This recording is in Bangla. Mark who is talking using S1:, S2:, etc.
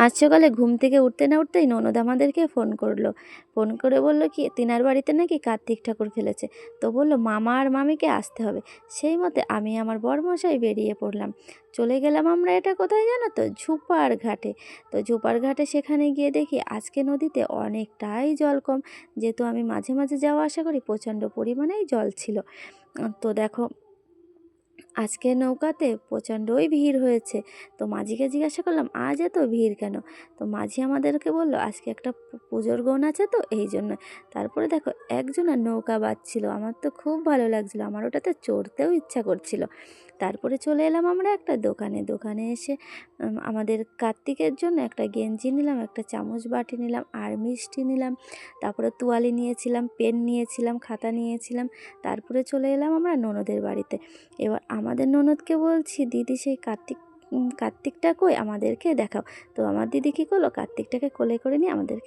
S1: আজ সকালে ঘুম থেকে উঠতে না উঠতেই ননদ আমাদেরকে ফোন করলো। ফোন করে বলল কি তিনার বাড়িতে নাকি কার্তিক ঠাকুর খেলেছে। তো বলল মামা আর মামিকে আসতে হবে। সেই মতে আমি আমার বরমশাই বেরিয়ে পড়লাম। চলে গেলাম আমরা, এটা কোথায় জানো তো, ঝুপার ঘাটে। তো ঝুপার ঘাটে সেখানে গিয়ে দেখি আজকে নদীতে অনেকটাই জল কম। যেহেতু আমি মাঝে মাঝে যাওয়া আসা করি, প্রচণ্ড পরিমাণেই জল ছিল। তো দেখো আজকে নৌকাতে প্রচণ্ডই ভিড় হয়েছে। তো মাঝিকে জিজ্ঞাসা করলাম আজ এত ভিড় কেন? তো মাঝি আমাদেরকে বলল আজকে একটা পুজোর গণ আছে তো এই জন্য। তারপরে দেখো একজনের নৌকা বাজছিল, আমার তো খুব ভালো লাগছিল, আমার ওটাতে চড়তেও ইচ্ছা করছিল। তারপরে চলে এলাম আমরা একটা দোকানে। দোকানে এসে আমাদের কার্তিকের জন্য একটা গেঞ্জি নিলাম, একটা চামচ বাটি নিলাম আর মিষ্টি নিলাম। তারপরে তোয়ালি নিয়েছিলাম, পেন নিয়েছিলাম, খাতা নিয়েছিলাম। তারপরে চলে এলাম আমরা ননদের বাড়িতে। এবার আমাদের ননদকে বলছি দিদি সেই কার্তিকটা কই, আমাদেরকে দেখাও। তো আমার দিদি কী করলো, কার্তিকটাকে কোলে করে নিয়ে আমাদেরকে